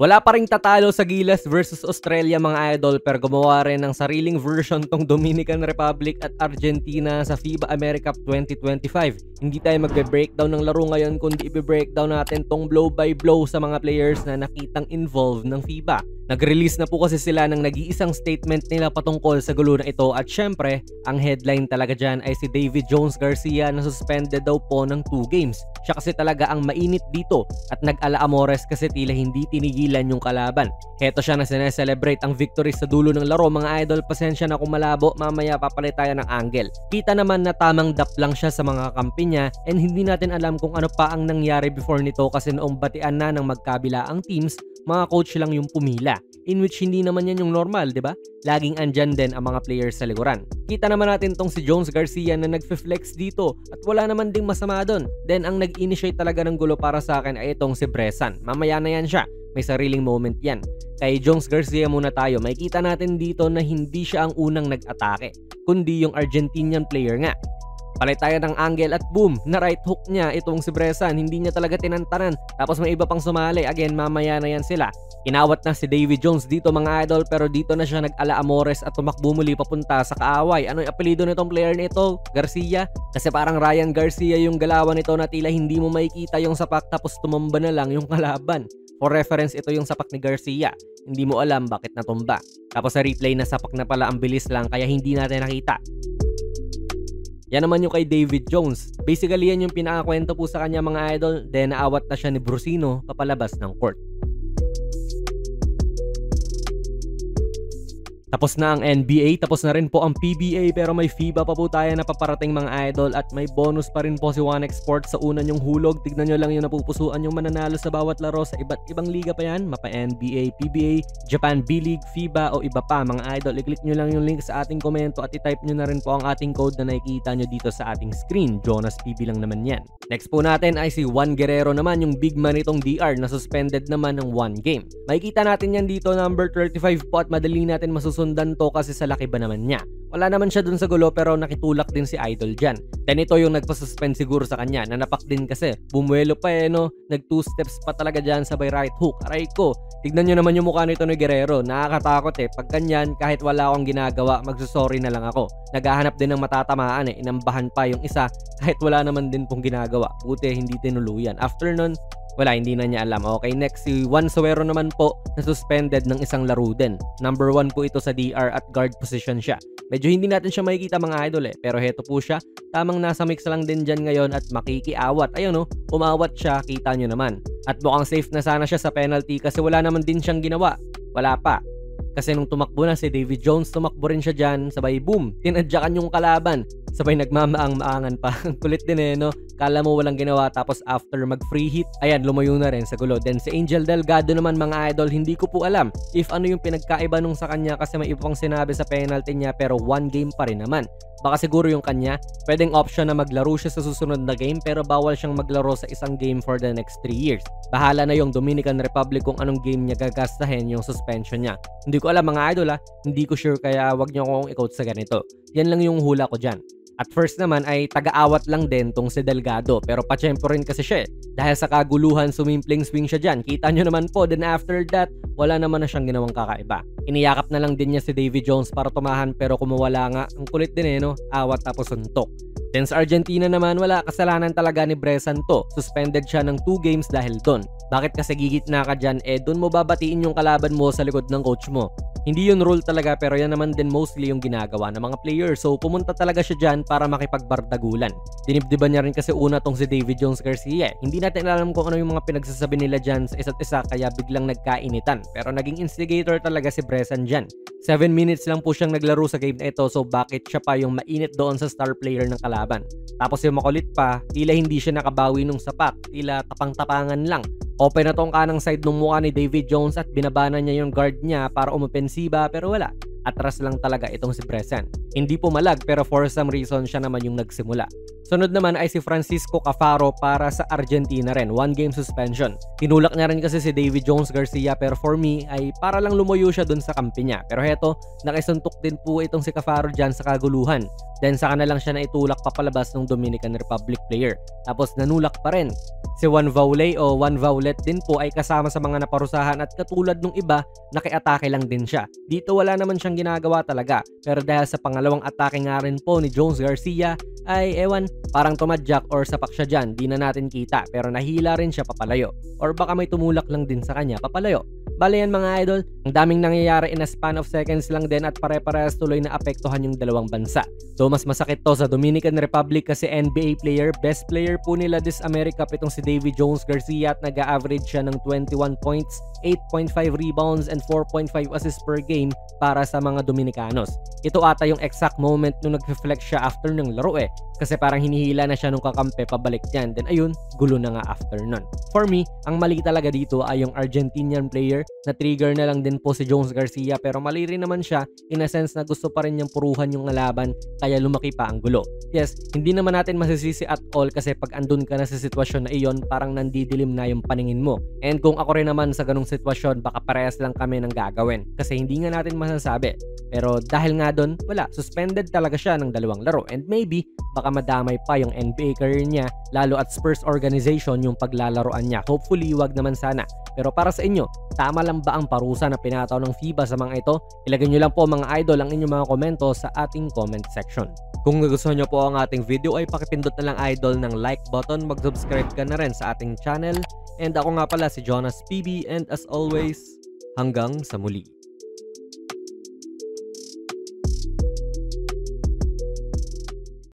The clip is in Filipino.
Wala pa ring tatalo sa Gilas versus Australia mga idol, pero gumawa rin ng sariling version tong Dominican Republic at Argentina sa FIBA AmeriCup 2025. Hindi tayo magbe-breakdown ng laro ngayon kundi i-breakdown natin tong blow by blow sa mga players na nakitang involved ng FIBA. Nag-release na po kasi sila ng nag-iisang statement nila patungkol sa gulo na ito at syempre, ang headline talaga dyan ay si David Jones Garcia na suspended daw po ng 2 games. Siya kasi talaga ang mainit dito at nag-ala amores kasi tila hindi tinigilan yung kalaban. Heto siya na sineselebrate ang victory sa dulo ng laro mga idol. Pasensya na kung malabo, mamaya papalit tayo ng angle. Kita naman na tamang dap lang siya sa mga kampi niya and hindi natin alam kung ano pa ang nangyari before nito kasi noong batian na ng magkabila ang teams, mga coach lang yung pumila. In which hindi naman yan yung normal, di ba? Laging andyan din ang mga players sa likuran. Kita naman natin tong si Jones Garcia na nagfe-flex dito at wala naman ding masama doon. Then ang nag-initiate talaga ng gulo para sa akin ay itong si Bressan. Mamaya na yan siya. May sariling moment yan. Kay Jones Garcia muna tayo. Makikita natin dito na hindi siya ang unang nag-atake, kundi yung Argentinian player nga. Palit tayo ng angle at boom, na right hook niya itong si Bressan. Hindi niya talaga tinantanan. Tapos may iba pang sumali. Again, mamaya na yan sila. Inawat na si David Jones dito mga idol, pero dito na siya nag-ala amores at tumakbo muli papunta sa kaaway. Ano yung apelido nitong player nito? Garcia? Kasi parang Ryan Garcia yung galawan nito na tila hindi mo makikita yung sapak tapos tumamba na lang yung kalaban. For reference, ito yung sapak ni Garcia. Hindi mo alam bakit natumba. Tapos sa replay na sapak na pala ang bilis lang kaya hindi natin nakita. Yan naman yung kay David Jones. Basically yan yung pinakakwento po sa kanya mga idol. Then naawat na siya ni Brusino papalabas ng court. Tapos na ang NBA, tapos na rin po ang PBA pero may FIBA pa po tayo na paparating mga idol at may bonus pa rin po si 1x Sports sa una nyong hulog. Tignan nyo lang yung napupusuan yung mananalo sa bawat laro sa iba't ibang liga pa yan. Mapa NBA, PBA, Japan B-League, FIBA o iba pa mga idol. I-click nyo lang yung link sa ating komento at i-type nyo na rin po ang ating code na nakikita nyo dito sa ating screen. Jonas PB lang naman yan. Next po natin ay si Juan Guerrero naman, yung big man itong DR na suspended naman ng 1 game. Makikita natin yan dito number 35 po at madali natin masusundan to kasi sa laki ba naman niya. Wala naman siya dun sa gulo pero nakitulak din si Idol dyan. Then ito yung nagpasuspend siguro sa kanya. Nanapak din kasi. Bumuelo pa no. Nag 2 steps pa talaga dyan sabay right hook. Aray ko. Tignan nyo naman yung mukha nito ni Guerrero. Nakakatakot Pag ganyan, kahit wala akong ginagawa, magsusorry na lang ako. Naghahanap din ng matatamaan Inambahan pa yung isa kahit wala naman din pong ginagawa. Buti hindi tinuluyan. After nun, wala, hindi na niya alam. Okay, next si Juan Suero naman po na suspended ng isang laro din. Number 1 po ito sa DR at guard position siya. Medyo hindi natin siya makikita mga idol pero heto po siya. Tamang nasa mix lang din dyan ngayon at makikiawat. Ayun umawat siya, kita nyo naman. At mukhang safe na sana siya sa penalty kasi wala naman din siyang ginawa. Wala pa. Kasi nung tumakbo na si David Jones, tumakbo rin siya dyan, sabay boom, tinadyakan yung kalaban. Sabay nagmamaang-maangan pa. Kulit din no? Kala mo walang ginawa tapos after mag-free hit, ayan, lumayo na rin sa gulo. Then si Angel Delgado naman mga idol, hindi ko po alam if ano yung pinagkaiba nung sa kanya kasi may ibang sinabi sa penalty niya pero 1 game pa rin naman. Baka siguro yung kanya, pwedeng option na maglaro siya sa susunod na game pero bawal siyang maglaro sa isang game for the next 3 years. Bahala na yung Dominican Republic kung anong game niya gagastahin yung suspension niya. Hindi ko alam mga idol hindi ko sure kaya wag niyo akong i-coach sa ganito. Yan lang yung hula ko dyan. At first naman ay taga-awat lang din tong si Delgado pero patsyempo rin kasi siya Dahil sa kaguluhan sumimpling swing siya dyan. Kita nyo naman po, then after that, wala naman na siyang ginawang kakaiba. Iniyakap na lang din niya si David Jones para tumahan pero kumawala nga. Ang kulit din awat tapos suntok. Then sa Argentina naman, wala kasalanan talaga ni Bressan to. Suspended siya ng 2 games dahil doon. Bakit kasi gigitna ka dyan? Doon mo babatiin yung kalaban mo sa likod ng coach mo. Hindi yun rule talaga pero yan naman din mostly yung ginagawa ng mga players. So pumunta talaga siya dyan para makipagbardagulan. Dinibdiban niya rin kasi una tong si David Jones Garcia. Hindi natin alam kung ano yung mga pinagsasabi nila dyan sa isa't isa kaya biglang nagkainitan. Pero naging instigator talaga si Bressan dyan. 7 minutes lang po siyang naglaro sa game na ito so bakit siya pa yung mainit doon sa star player ng kalaban. Tapos yung makulit pa, tila hindi siya nakabawi nung sapak. Tila tapang-tapangan lang. Open na tong kanang side ng mukha ni David Jones at binabana niya yung guard niya para umopensiba pero wala. Atras lang talaga itong si Bressan. Hindi pumalag pero for some reason siya naman yung nagsimula. Sunod naman ay si Francisco Cafaro para sa Argentina rin. 1 game suspension. Tinulak niya rin kasi si David Jones Garcia pero for me ay para lang lumayo siya dun sa kampi niya. Pero heto, nakisuntok din po itong si Cafaro dyan sa kaguluhan. Then saka na lang siya na itulak papalabas ng Dominican Republic player. Tapos nanulak pa rin. Si Juan Vauley o Juan Vaulet din po ay kasama sa mga naparusahan at katulad nung iba, nakiatake lang din siya. Dito wala naman siyang ginagawa talaga. Pero dahil sa pangalawang atake nga rin po ni Jones Garcia, ay ewan, parang tumadyak or sapak siya dyan, di na natin kita. Pero nahila rin siya papalayo. Or baka may tumulak lang din sa kanya papalayo. Bale yan mga idol, ang daming nangyayari in a span of seconds lang din at pare-parehas tuloy na apektuhan yung dalawang bansa. So mas masakit to sa Dominican Republic kasi NBA player, best player po nila this America itong si David Jones Garcia at nag-average siya ng 21 points, 8.5 rebounds and 4.5 assists per game para sa mga Dominicanos. Ito ata yung exact moment nung nag-reflect siya after ng laro kasi parang hinihila na siya nung kakampi pabalik dyan. Then ayun, gulo na nga after nun. For me, ang mali talaga dito ay yung Argentinian player na trigger na lang din po si Jones Garcia pero mali rin naman siya in a sense na gusto pa rin niyang puruhan yung laban kaya lumaki pa ang gulo. Yes, hindi naman natin masisisi at all kasi pag andun ka na sa sitwasyon na iyon parang nandidilim na yung paningin mo. And kung ako rin naman sa ganung sitwasyon baka parehas lang kami ng gagawin kasi hindi nga natin masasabi. Pero dahil nga doon, wala, suspended talaga siya ng 2 laro and maybe baka madamay pa yung NBA career niya lalo at Spurs organization yung paglalaroan niya. Hopefully wag naman sana. Pero para sa inyo, tama lang ba ang parusa na pinataw ng FIBA sa mga ito? Ilagay nyo lang po mga idol ang inyong mga komento sa ating comment section. Kung nagustuhan nyo po ang ating video ay pakipindot na lang idol ng like button, mag-subscribe ka na rin sa ating channel. And ako nga pala si Jonas PB and as always, hanggang sa muli.